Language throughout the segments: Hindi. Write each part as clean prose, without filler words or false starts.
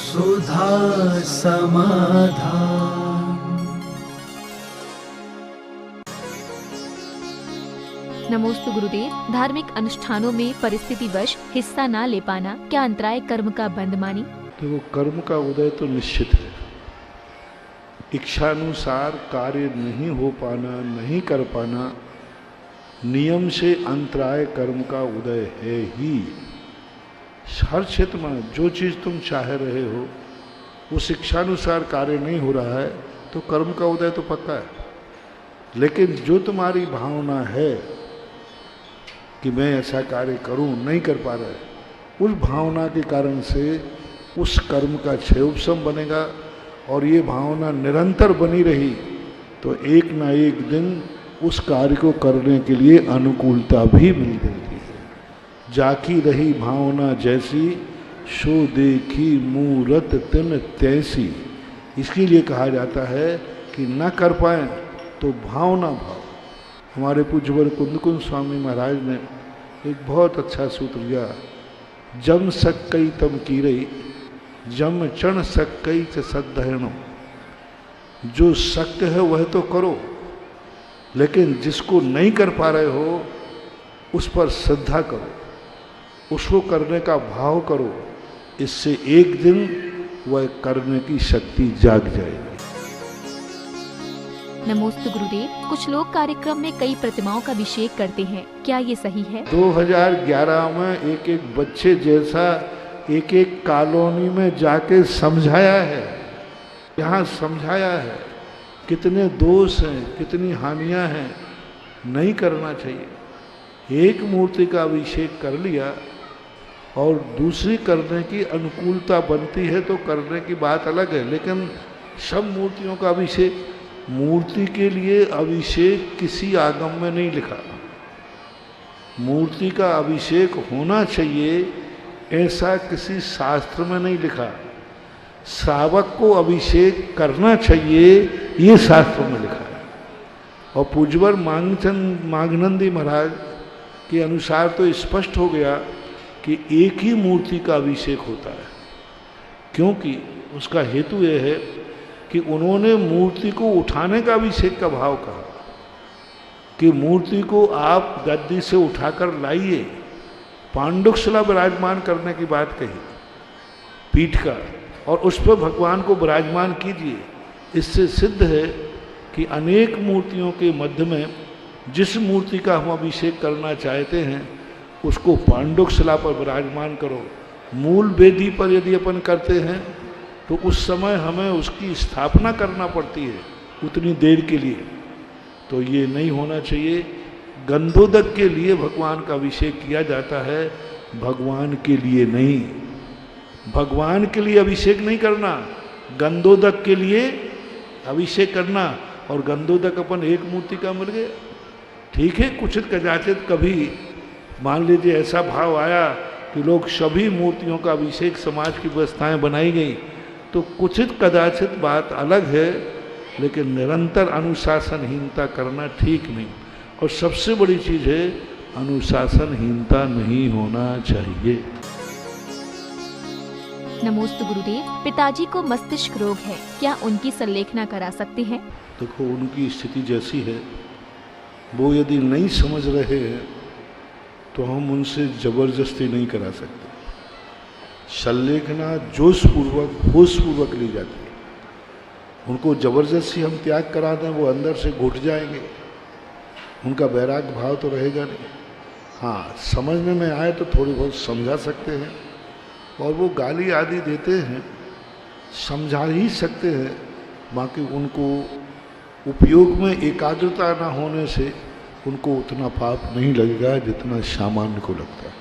सुधा समाधान। नमोस्तु गुरुदेव। धार्मिक अनुष्ठानों में परिस्थितिवश हिस्सा ना ले पाना क्या अंतराय कर्म का बंध मानी? देखो, कर्म का उदय तो निश्चित है। इच्छानुसार कार्य नहीं हो पाना, नहीं कर पाना, नियम से अंतराय कर्म का उदय है ही। हर क्षेत्र में जो चीज़ तुम चाह रहे हो उस इच्छानुसार कार्य नहीं हो रहा है तो कर्म का उदय तो पक्का है। लेकिन जो तुम्हारी भावना है कि मैं ऐसा कार्य करूं, नहीं कर पा रहा है, उस भावना के कारण से उस कर्म का क्षय उपशम बनेगा। और ये भावना निरंतर बनी रही तो एक ना एक दिन उस कार्य को करने के लिए अनुकूलता भी मिल जाती है। जाकी रही भावना जैसी, सो देखी मूरत तिन तैसी। इसके लिए कहा जाता है कि न कर पाए तो भावना भाव। हमारे पूज्यवर कुंदकुंज स्वामी महाराज ने एक बहुत अच्छा सूत्र दिया, जम सक्कई तम की रही, जम चण सक्कई च सद्धयणो। जो शक्य है वह तो करो, लेकिन जिसको नहीं कर पा रहे हो उस पर श्रद्धा करो, उसको करने का भाव करो। इससे एक दिन वह करने की शक्ति जाग जाएगी। नमोस्तु गुरुदेव। कुछ लोग कार्यक्रम में कई प्रतिमाओं का अभिषेक करते हैं, क्या ये सही है? 2011 में एक एक बच्चे जैसा एक एक कॉलोनी में जाके समझाया है, यहाँ समझाया है कितने दोष हैं, कितनी हानियां हैं, नहीं करना चाहिए। एक मूर्ति का अभिषेक कर लिया और दूसरी करने की अनुकूलता बनती है तो करने की बात अलग है, लेकिन सब मूर्तियों का अभिषेक, मूर्ति के लिए अभिषेक किसी आगम में नहीं लिखा। मूर्ति का अभिषेक होना चाहिए ऐसा किसी शास्त्र में नहीं लिखा। श्रावक को अभिषेक करना चाहिए ये शास्त्र में लिखा है। और पूज्यवर माघनंदी महाराज के अनुसार तो स्पष्ट हो गया कि एक ही मूर्ति का अभिषेक होता है, क्योंकि उसका हेतु यह है कि उन्होंने मूर्ति को उठाने का अभिषेक का भाव कहा कि मूर्ति को आप गद्दी से उठाकर लाइए, पांडुकशिला विराजमान करने की बात कही पीठ का, और उस पर भगवान को विराजमान कीजिए। इससे सिद्ध है कि अनेक मूर्तियों के मध्य में जिस मूर्ति का हम अभिषेक करना चाहते हैं उसको पांडुकशिला पर विराजमान करो। मूल वेदी पर यदि अपन करते हैं तो उस समय हमें उसकी स्थापना करना पड़ती है उतनी देर के लिए, तो ये नहीं होना चाहिए। गंधोदक के लिए भगवान का अभिषेक किया जाता है, भगवान के लिए नहीं। भगवान के लिए अभिषेक नहीं करना, गंधोदक के लिए अभिषेक करना। और गंधोदक अपन एक मूर्ति का मिल गया, ठीक है। कुछ कदाचित कभी मान लीजिए ऐसा भाव आया कि लोग सभी मूर्तियों का अभिषेक, समाज की व्यवस्थाएं बनाई गई, तो कुछ कदाचित बात अलग है, लेकिन निरंतर अनुशासनहीनता करना ठीक नहीं। और सबसे बड़ी चीज़ है अनुशासनहीनता नहीं होना चाहिए। नमोस्तु गुरुदेव। पिताजी को मस्तिष्क रोग है, क्या उनकी संलेखना करा सकते हैं? देखो, उनकी स्थिति जैसी है, वो यदि नहीं समझ रहे हैं तो हम उनसे जबरदस्ती नहीं करा सकते। संलेखना जोशपूर्वक, होशपूर्वक ली जाती है। उनको जबरदस्ती हम त्याग करा दें, वो अंदर से घुट जाएंगे, उनका वैराग्य भाव तो रहेगा नहीं। हाँ, समझने में आए तो थोड़ी बहुत समझा सकते हैं, और वो गाली आदि देते हैं, समझा ही सकते हैं। बाकी उनको उपयोग में एकाग्रता न होने से उनको उतना पाप नहीं लगेगा जितना सामान्य को लगता है।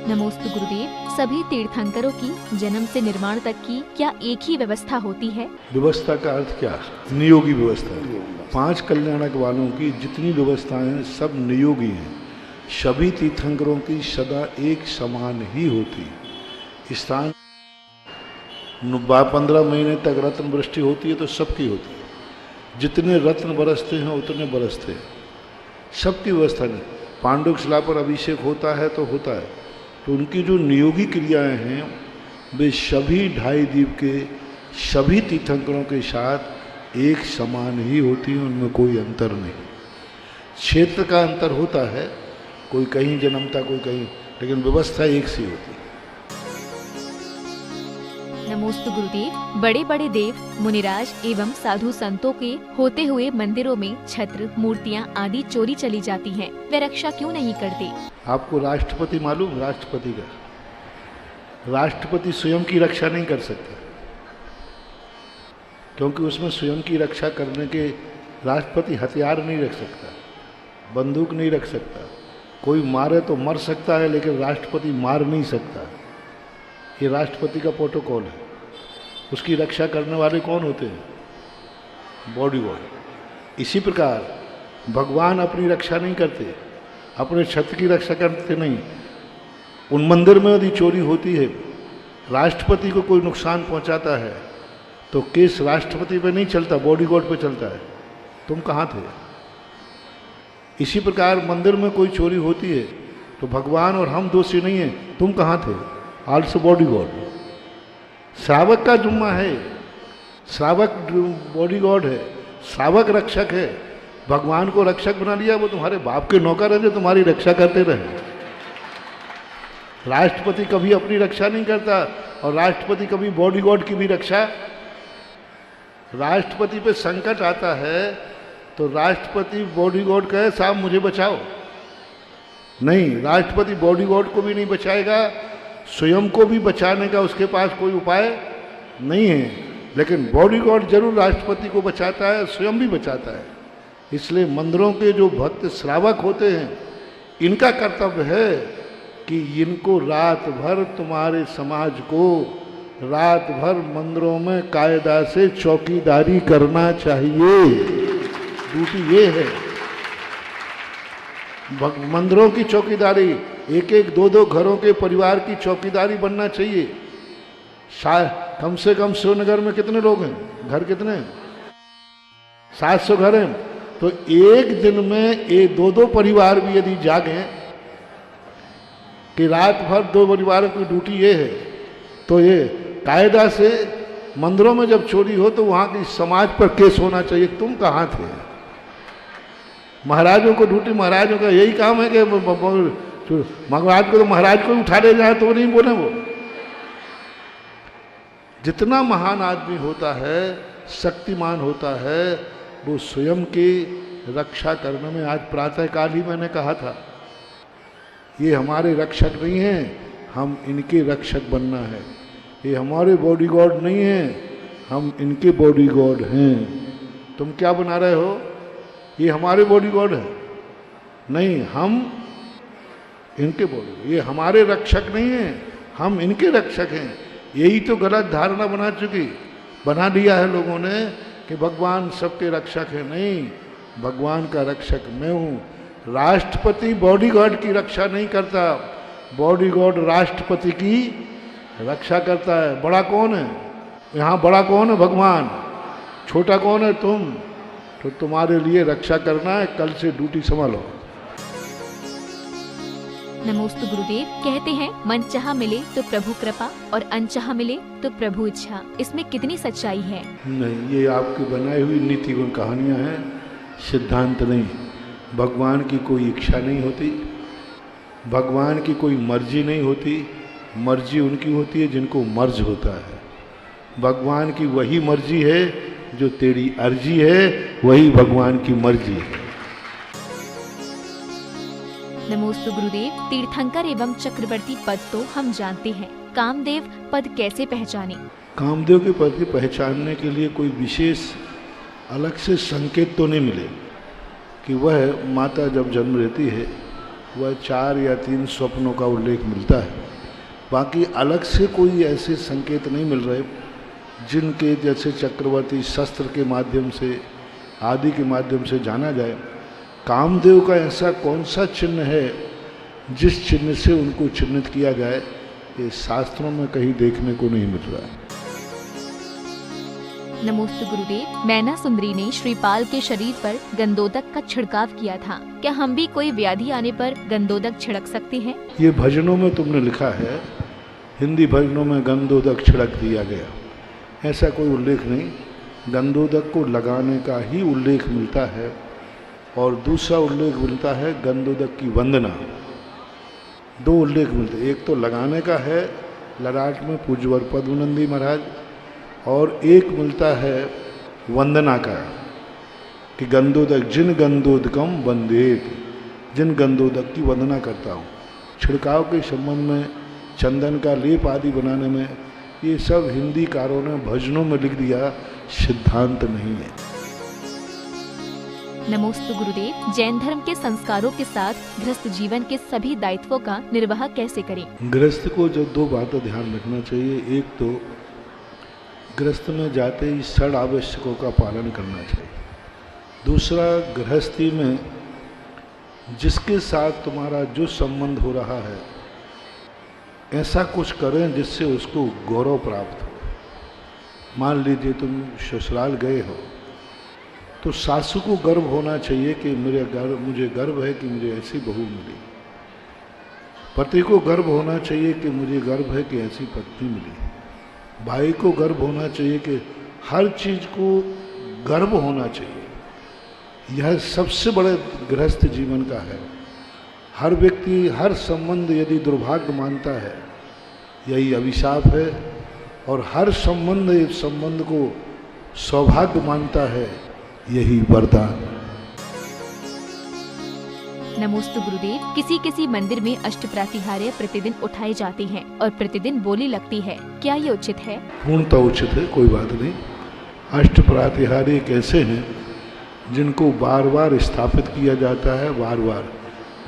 नमोस्तु गुरुदेव। सभी तीर्थंकरों की जन्म से निर्माण तक की क्या एक ही व्यवस्था होती है? व्यवस्था का अर्थ क्या? नियोगी व्यवस्था। 5 कल्याणक वालों की जितनी व्यवस्थाएं हैं सब नियोगी हैं। सभी तीर्थंकरों की सदा एक समान ही होती। स्थान 15 महीने तक रत्न वृष्टि होती है तो सबकी होती है। जितने रत्न बरसते हैं उतने बरसते हैं, सबकी व्यवस्था नहीं। पांडुकशिला पर अभिषेक होता है तो होता है, तो उनकी जो नियोगी क्रियाएं हैं वे सभी ढाई द्वीप के सभी तीर्थंकरों के साथ एक समान ही होती हैं, उनमें कोई अंतर नहीं। क्षेत्र का अंतर होता है, कोई कहीं जन्मता कोई कहीं, लेकिन व्यवस्था एक सी होती है। नमोस्तु गुरुदेव। बड़े बड़े देव, मुनिराज एवं साधु संतों के होते हुए मंदिरों में छत्र, मूर्तियां आदि चोरी चली जाती हैं, वे रक्षा क्यों नहीं करते? आपको राष्ट्रपति मालूम? राष्ट्रपति का, राष्ट्रपति स्वयं की रक्षा नहीं कर सकता, क्योंकि उसमें स्वयं की रक्षा करने के राष्ट्रपति हथियार नहीं रख सकता, बंदूक नहीं रख सकता। कोई मारे तो मर सकता है, लेकिन राष्ट्रपति मार नहीं सकता। ये राष्ट्रपति का प्रोटोकॉल है। उसकी रक्षा करने वाले कौन होते हैं? बॉडीगार्ड। इसी प्रकार भगवान अपनी रक्षा नहीं करते, अपने छत्र की रक्षा करते नहीं। उन मंदिर में यदि चोरी होती है, राष्ट्रपति को कोई नुकसान पहुंचाता है, तो केस राष्ट्रपति पे नहीं चलता, बॉडीगार्ड पे चलता है। तुम कहाँ थे? इसी प्रकार मंदिर में कोई चोरी होती है तो भगवान और हम दोषी नहीं हैं, तुम कहाँ थे? Also bodyguard. श्रावक का जुम्मा है, श्रावक बॉडीगार्ड है, श्रावक रक्षक है। भगवान को रक्षक बना लिया, वो तुम्हारे बाप के नौकर है जो तुम्हारी रक्षा करते रहे। राष्ट्रपति कभी अपनी रक्षा नहीं करता, और राष्ट्रपति कभी बॉडीगार्ड की भी रक्षा। राष्ट्रपति पे संकट आता है तो राष्ट्रपति बॉडीगार्ड कहे साहब मुझे बचाओ, नहीं, राष्ट्रपति बॉडीगार्ड को भी नहीं बचाएगा, स्वयं को भी बचाने का उसके पास कोई उपाय नहीं है। लेकिन बॉडीगार्ड जरूर राष्ट्रपति को बचाता है, स्वयं भी बचाता है। इसलिए मंदिरों के जो भक्त श्रावक होते हैं, इनका कर्तव्य है कि इनको रात भर, तुम्हारे समाज को रात भर मंदिरों में कायदा से चौकीदारी करना चाहिए। ड्यूटी ये है मंदिरों की चौकीदारी। एक एक दो दो घरों के परिवार की चौकीदारी बनना चाहिए। कम से कम शिवनगर में कितने लोग हैं? घर कितने हैं? 700 घर हैं। तो एक दिन में ये दो दो परिवार भी यदि जागें कि रात भर दो परिवारों की ड्यूटी ये है, तो ये कायदा से मंदिरों में जब चोरी हो तो वहाँ की समाज पर केस होना चाहिए। तुम कहाँ थे? महाराजों को ड्यूटी, महाराजों का यही काम है कि महाराज को तो महाराज को उठा ले जाए तो नहीं बोले। वो जितना महान आदमी होता है, शक्तिमान होता है, वो स्वयं की रक्षा करने में, आज प्रातःकाल ही मैंने कहा था, ये हमारे रक्षक नहीं हैं, हम इनके रक्षक बनना है। ये हमारे बॉडीगार्ड नहीं हैं, हम इनके बॉडीगार्ड हैं। तुम क्या बना रहे हो? ये हमारे बॉडीगार्ड है, नहीं, हम इनके बॉडी, ये हमारे रक्षक नहीं हैं, हम इनके रक्षक हैं। यही तो गलत धारणा बना दिया है लोगों ने कि भगवान सबके रक्षक है। नहीं, भगवान का रक्षक मैं हूँ। राष्ट्रपति बॉडीगार्ड की रक्षा नहीं करता, बॉडीगार्ड राष्ट्रपति की रक्षा करता है। बड़ा कौन है यहाँ? बड़ा कौन है? भगवान। छोटा कौन है? तुम। तो तुम्हारे लिए रक्षा करना है, कल से ड्यूटी संभालो। नमोस्तु गुरुदेव। कहते हैं मन चाहा मिले तो प्रभु कृपा और अनचाहा मिले तो प्रभु इच्छा, इसमें कितनी सच्चाई है? नहीं, ये आपकी बनाई हुई नीति गुण कहानियां हैं, सिद्धांत नहीं। भगवान की कोई इच्छा नहीं होती, भगवान की कोई मर्जी नहीं होती। मर्जी उनकी होती है जिनको मर्ज होता है। भगवान की वही मर्जी है जो तेरी अर्जी है, वही भगवान की मर्जी है। नमोस्तु गुरुदेव। तीर्थंकर एवं चक्रवर्ती पद तो हम जानते हैं, कामदेव पद कैसे पहचाने? कामदेव के पद की पहचानने के लिए कोई विशेष अलग से संकेत तो नहीं मिले कि वह माता जब जन्म लेती है वह 4 या 3 स्वप्नों का उल्लेख मिलता है। बाकी अलग से कोई ऐसे संकेत नहीं मिल रहे जिनके जैसे चक्रवर्ती शस्त्र के माध्यम से आदि के माध्यम से जाना जाए। कामदेव का ऐसा कौन सा चिन्ह है जिस चिन्ह से उनको चिन्हित किया जाए, ये शास्त्रों में कहीं देखने को नहीं मिल रहा है। नमोस्तु गुरुदेव। मैना सुंदरी ने श्रीपाल के शरीर पर गंधोदक का छिड़काव किया था, क्या हम भी कोई व्याधि आने पर गंधोदक छिड़क सकते हैं? ये भजनों में तुमने लिखा है, हिंदी भजनों में गंधोदक छिड़क दिया गया, ऐसा कोई उल्लेख नहीं। गंधोदक को लगाने का ही उल्लेख मिलता है। और दूसरा उल्लेख मिलता है गंधोदक की वंदना। दो उल्लेख मिलते हैं, एक तो लगाने का है ललाट में पूज्यवर पद्मनंदी महाराज, और एक मिलता है वंदना का कि गंधोदक जिन गंधोदकम वंदेत, जिन गंधोदक की वंदना करता हूँ। छिड़काव के संबंध में, चंदन का लेप आदि बनाने में, ये सब हिंदीकारों ने भजनों में लिख दिया, सिद्धांत नहीं है। नमोस्तु गुरुदेव। जैन धर्म के संस्कारों के साथ गृहस्थ जीवन के सभी दायित्वों का निर्वाह कैसे करें? गृहस्थ को जो दो बातें ध्यान रखना चाहिए, एक तो गृहस्थ में जाते ही षड आवश्यकों का पालन करना चाहिए। दूसरा, गृहस्थी में जिसके साथ तुम्हारा जो संबंध हो रहा है, ऐसा कुछ करें जिससे उसको गौरव प्राप्त हो। मान लीजिए तुम ससुराल गए हो, तो सासू को गर्व होना चाहिए कि मुझे गर्व है कि मुझे ऐसी बहू मिली। पति को गर्व होना चाहिए कि मुझे गर्व है कि ऐसी पत्नी मिली। भाई को गर्व होना चाहिए कि हर चीज को गर्व होना चाहिए। यह सबसे बड़े गृहस्थ जीवन का है। हर व्यक्ति हर संबंध यदि दुर्भाग्य मानता है, यही अभिशाप है, और हर संबंध को सौभाग्य मानता है, यही वरदान। नमोस्तु गुरुदेव। किसी मंदिर में अष्ट प्रातिहार्य प्रतिदिन उठाए जाते हैं और प्रतिदिन बोली लगती है, क्या ये उचित है? पूर्णतः उचित है, कोई बात नहीं। अष्ट प्रातिहार्य कैसे हैं जिनको बार बार स्थापित किया जाता है। बार बार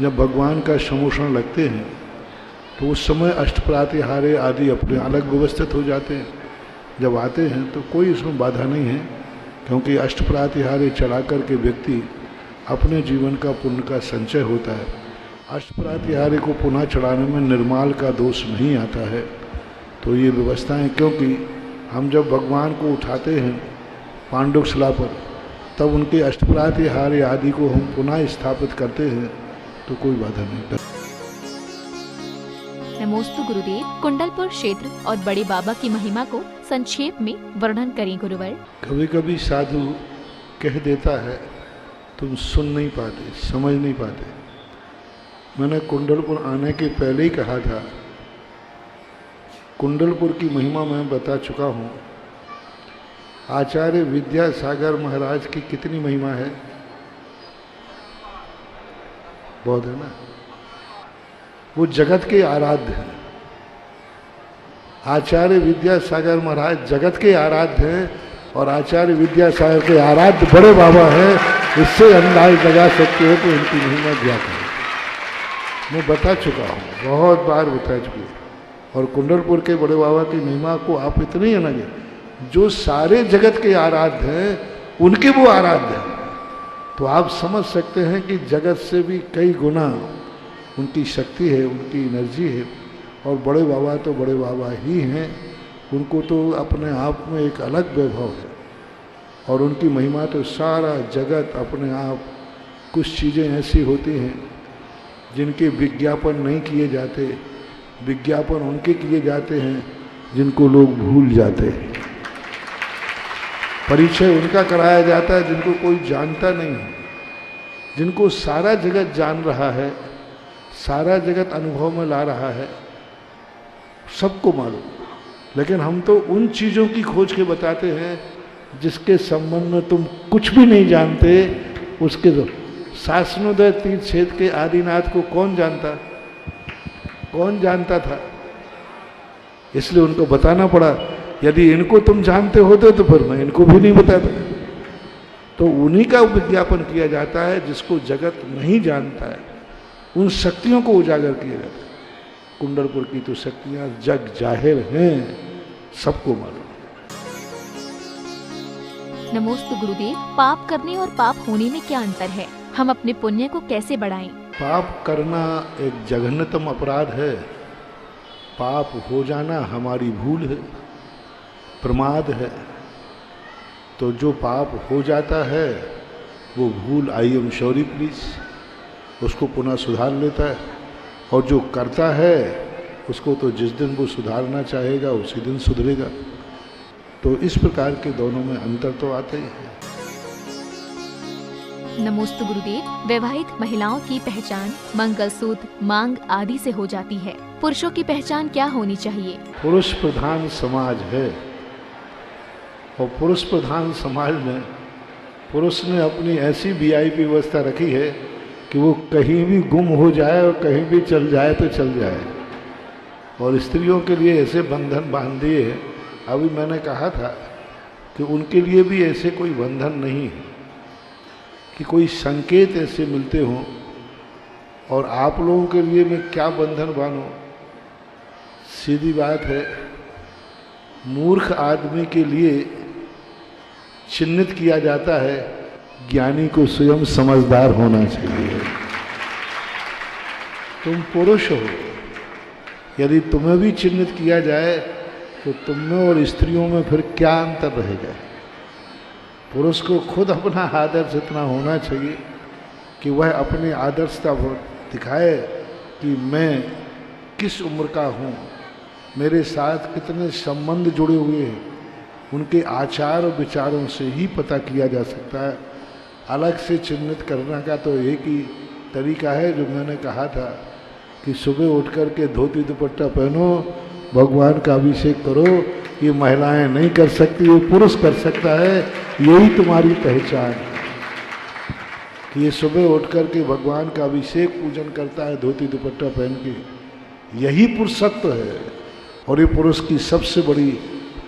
जब भगवान का समोषण लगते हैं तो उस समय अष्ट प्रातिहार्य आदि अपने अलग व्यवस्थित हो जाते हैं। जब आते हैं तो कोई इसमें बाधा नहीं है, क्योंकि अष्ट प्रातिहार्य चढ़ा कर के व्यक्ति अपने जीवन का पुण्य का संचय होता है। अष्ट प्रातिहार्य को पुनः चढ़ाने में निर्माल का दोष नहीं आता है। तो ये व्यवस्थाएं, क्योंकि हम जब भगवान को उठाते हैं पांडुक शिला पर, तब उनके अष्ट प्रातिहार्य आदि को हम पुनः स्थापित करते हैं, तो कोई बाधा नहीं। नमोस्तु गुरुदेव। कुंडलपुर क्षेत्र और बड़े बाबा की महिमा को संक्षेप में वर्णन करें गुरुवर। कभी कभी साधु कह देता है, तुम सुन नहीं पाते, समझ नहीं पाते। मैंने कुंडलपुर आने के पहले ही कहा था, कुंडलपुर की महिमा मैं बता चुका हूँ। आचार्य विद्यासागर महाराज की कितनी महिमा है? बहुत है ना। वो जगत के आराध्य हैं। आचार्य विद्यासागर महाराज जगत के आराध्य हैं, और आचार्य विद्यासागर के आराध्य बड़े बाबा हैं। इससे अंदाज लगा सकते हो कि उनकी महिमा क्या है। मैं बता चुका हूँ, बहुत बार बता चुकी। और कुंडलपुर के बड़े बाबा की महिमा को आप इतने ही अनगे, जो सारे जगत के आराध्य हैं उनके वो आराध्य हैं। तो आप समझ सकते हैं कि जगत से भी कई गुना उनकी शक्ति है, उनकी एनर्जी है। और बड़े बाबा तो बड़े बाबा ही हैं, उनको तो अपने आप में एक अलग वैभव है। और उनकी महिमा तो सारा जगत अपने आप, कुछ चीज़ें ऐसी होती हैं जिनके विज्ञापन नहीं किए जाते, विज्ञापन उनके किए जाते हैं जिनको लोग भूल जाते हैं। परिचय उनका कराया जाता है जिनको कोई जानता नहीं है, जिनको सारा जगत जान रहा है, सारा जगत अनुभव में ला रहा है, सबको मालूम। लेकिन हम तो उन चीज़ों की खोज के बताते हैं जिसके संबंध में तुम कुछ भी नहीं जानते। उसके शासनोदय तीर्थ क्षेत्र के आदिनाथ को कौन जानता था? इसलिए उनको बताना पड़ा। यदि इनको तुम जानते होते तो फिर मैं इनको भी नहीं बताता। तो उन्हीं का विज्ञापन किया जाता है जिसको जगत नहीं जानता है, उन शक्तियों को उजागर किया जाता है। कुंडलपुर की तो शक्तियां जग जाहिर हैं, सबको मालूम। नमोस्तु गुरुदेव। पाप करने और पाप होने में क्या अंतर है? हम अपने पुण्य को कैसे बढ़ाएं? पाप करना एक जघन्यतम अपराध है। पाप हो जाना हमारी भूल है, प्रमाद है। तो जो पाप हो जाता है वो भूल, आई एम सॉरी प्लीज, उसको पुनः सुधार लेता है। और जो करता है उसको तो जिस दिन वो सुधारना चाहेगा उसी दिन सुधरेगा। तो इस प्रकार के दोनों में अंतर तो आता ही है। नमोस्तु गुरुदेव। वैवाहिक महिलाओं की पहचान मंगलसूत्र, मांग आदि से हो जाती है। पुरुषों की पहचान क्या होनी चाहिए? पुरुष प्रधान समाज है और पुरुष प्रधान समाज में पुरुष ने अपनी ऐसी वीआईपी व्यवस्था रखी है कि वो कहीं भी गुम हो जाए और कहीं भी चल जाए तो चल जाए। और स्त्रियों के लिए ऐसे बंधन बांध दिए। अभी मैंने कहा था कि उनके लिए भी ऐसे कोई बंधन नहीं है कि कोई संकेत ऐसे मिलते हों। और आप लोगों के लिए मैं क्या बंधन बांधूं? सीधी बात है, मूर्ख आदमी के लिए चिन्हित किया जाता है, ज्ञानी को स्वयं समझदार होना चाहिए। तुम पुरुष हो, यदि तुम्हें भी चिन्हित किया जाए तो तुम में और स्त्रियों में फिर क्या अंतर रहेगा? पुरुष को खुद अपना आदर्श इतना होना चाहिए कि वह अपनी आदर्शता दिखाए कि मैं किस उम्र का हूँ, मेरे साथ कितने संबंध जुड़े हुए हैं। उनके आचार और विचारों से ही पता किया जा सकता है। अलग से चिन्हित करने का तो एक ही तरीका है जो मैंने कहा था कि सुबह उठ कर के धोती दुपट्टा पहनो, भगवान का अभिषेक करो। ये महिलाएं नहीं कर सकती, ये पुरुष कर सकता है। यही तुम्हारी पहचान है कि ये सुबह उठ कर के भगवान का अभिषेक पूजन करता है धोती दुपट्टा पहन के। यही पुरुषत्व है और ये पुरुष की सबसे बड़ी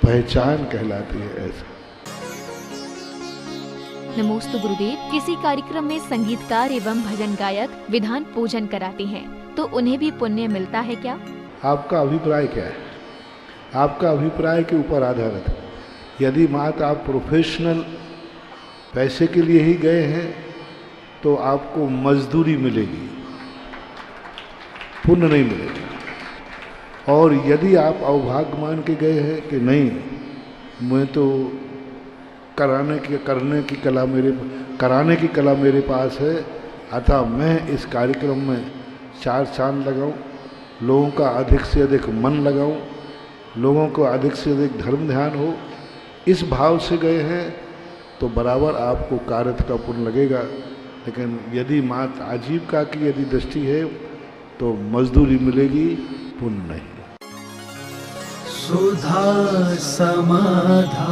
पहचान कहलाती है। ऐसा। नमोस्तु गुरुदेव। किसी कार्यक्रम में संगीतकार एवं भजन गायक विधान पूजन कराते हैं तो उन्हें भी पुण्य मिलता है क्या? आपका अभिप्राय क्या है? आपका अभिप्राय के ऊपर आधारित है। यदि मात्र आप प्रोफेशनल पैसे के लिए ही गए हैं तो आपको मजदूरी मिलेगी, पुण्य नहीं मिलेगा। और यदि आप अवभाग्य मान के गए हैं कि नहीं, मैं तो कराने की कला मेरे पास है, अतः मैं इस कार्यक्रम में 4 चांद लगाऊं, लोगों का अधिक से अधिक मन लगाऊं, लोगों को अधिक से अधिक धर्म ध्यान हो, इस भाव से गए हैं तो बराबर आपको कार्य का पुण्य लगेगा। लेकिन यदि मात्र आजीविका की यदि दृष्टि है तो मजदूरी मिलेगी, पुण्य नहीं। सुधा समाधा